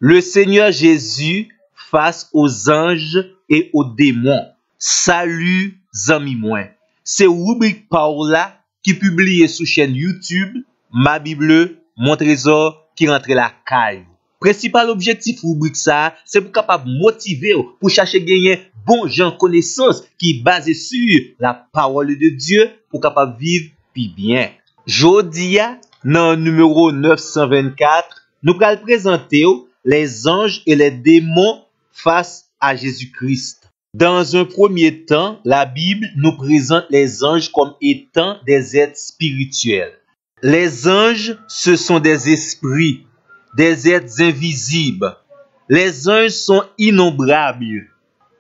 Le Seigneur Jésus face aux anges et aux démons. Salut, amis moi. C'est rubrique Paola qui publie sur chaîne YouTube Ma Bible, mon trésor qui rentre la caille. Principal objectif rubrique ça, c'est pour capable motiver pour chercher gagner bon gens connaissance qui basé sur la parole de Dieu pour capable vivre puis bien. Jodia dans le numéro 924, nous allons présenter les anges et les démons face à Jésus-Christ. Dans un premier temps, la Bible nous présente les anges comme étant des êtres spirituels. Les anges, ce sont des esprits, des êtres invisibles. Les anges sont innombrables.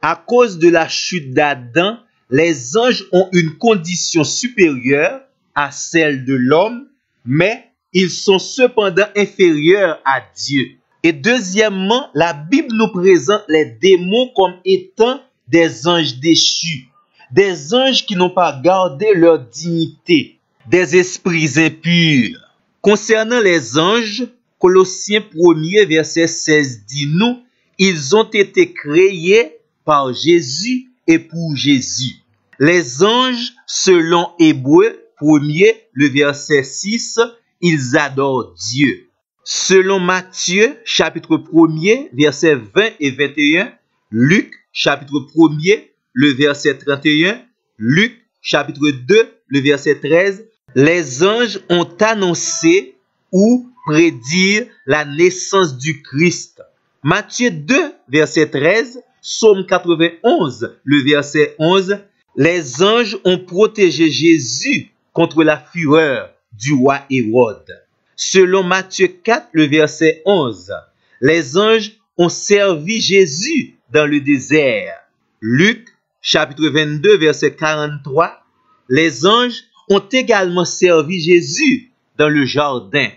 À cause de la chute d'Adam, les anges ont une condition supérieure à celle de l'homme, mais ils sont cependant inférieurs à Dieu. Et deuxièmement, la Bible nous présente les démons comme étant des anges déchus, des anges qui n'ont pas gardé leur dignité, des esprits impurs. Concernant les anges, Colossiens 1er verset 16 dit nous, ils ont été créés par Jésus et pour Jésus. Les anges, selon Hébreux 1er, le verset 6, ils adorent Dieu. Selon Matthieu, chapitre 1er, versets 20 et 21, Luc, chapitre 1er, le verset 31, Luc, chapitre 2, le verset 13, les anges ont annoncé ou prédire la naissance du Christ. Matthieu 2, verset 13, Psaume 91, le verset 11, les anges ont protégé Jésus contre la fureur du roi Hérode. Selon Matthieu 4, le verset 11, les anges ont servi Jésus dans le désert. Luc, chapitre 22, verset 43, les anges ont également servi Jésus dans le jardin.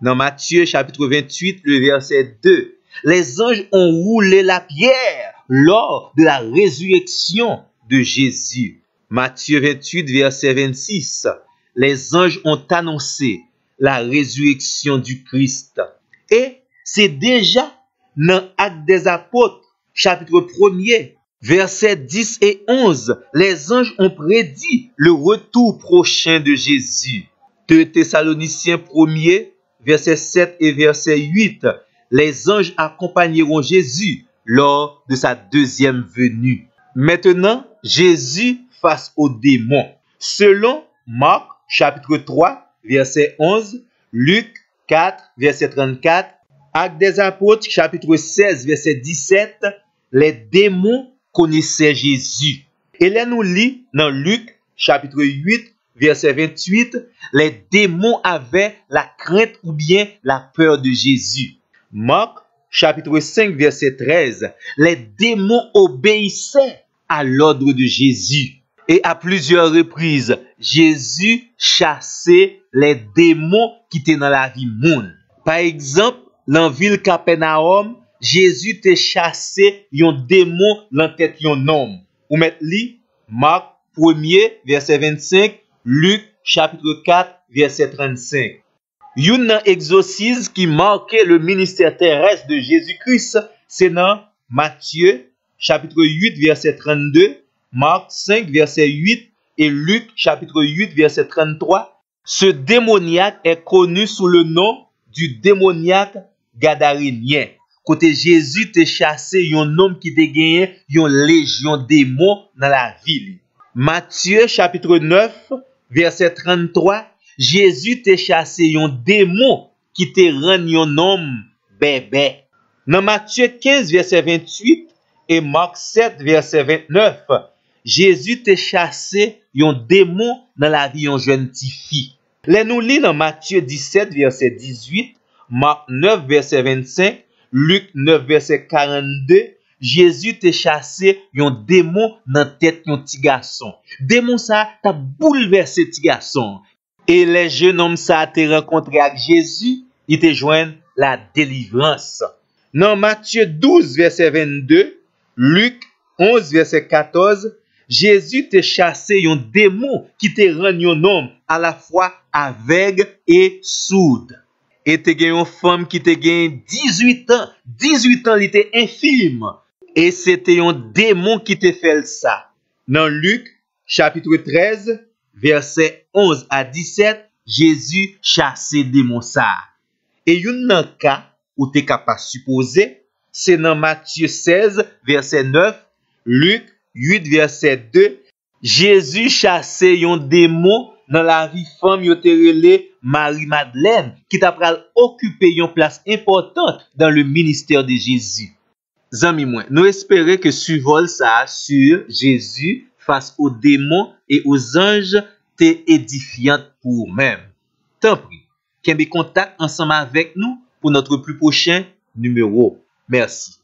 Dans Matthieu, chapitre 28, le verset 2, les anges ont roulé la pierre lors de la résurrection de Jésus. Matthieu 28, verset 26, les anges ont annoncé la résurrection du Christ. Et c'est déjà dans Actes des Apôtres, chapitre 1er, versets 10 et 11, les anges ont prédit le retour prochain de Jésus. 2 Thessaloniciens 1er, verset 7 et verset 8, les anges accompagneront Jésus lors de sa deuxième venue. Maintenant, Jésus face aux démons. Selon Marc, chapitre 3, verset 11, Luc 4, verset 34, Actes des Apôtres, chapitre 16, verset 17, les démons connaissaient Jésus. Et là, nous lit dans Luc, chapitre 8, verset 28, les démons avaient la crainte ou bien la peur de Jésus. Marc, chapitre 5, verset 13, les démons obéissaient à l'ordre de Jésus. Et à plusieurs reprises, Jésus chassait les démons qui étaient dans la vie monde. Par exemple, dans la ville Capernaum, Jésus te chassé un démon dans tête d'un homme. Ou mettez li Marc 1er, verset 25, Luc chapitre 4, verset 35. Une exorcisme qui marquait le ministère terrestre de Jésus-Christ, c'est dans Matthieu chapitre 8, verset 32, Marc 5, verset 8 et Luc chapitre 8, verset 33. Ce démoniaque est connu sous le nom du démoniaque gadarénien. Côté Jésus te chassé un homme qui te gagné une légion démons dans la ville. Matthieu chapitre 9, verset 33, Jésus te chassé un démon qui te rend un homme bébé. Dans Matthieu 15, verset 28 et Marc 7, verset 29, Jésus te chassé un démon dans la vie d'une jeune petite fille. Là nous lisons dans Matthieu 17, verset 18, Marc 9, verset 25, Luc 9, verset 42, Jésus te chassé un démon dans la tête d'un petit garçon. Démon ça t'a bouleversé petit garçon. Et les jeunes hommes ça te rencontré avec Jésus, ils te joignent la délivrance. Dans Matthieu 12, verset 22, Luc 11, verset 14, Jésus te chassé un démon qui te rend un homme à la fois aveugle et sourd. Et te gen yon femme qui te gen 18 ans. 18 ans, il était infirme. Et c'était un démon qui te fait ça. Dans Luc, chapitre 13, verset 11 à 17, Jésus chassait démon ça. Et yon nan cas ou te capable supposer, c'est dans Matthieu 16, verset 9, Luc 8, verset 2, Jésus chassait yon démon dans la vie femme yo te relé Marie-Madeleine qui t'a pral occuper une place importante dans le ministère de Jésus. Zami moi, nous espérons que survol ça sur Jésus face aux démons et aux anges t'est édifiant pour même. Tant pis, qu'un contact ensemble avec nous pour notre plus prochain numéro. Merci.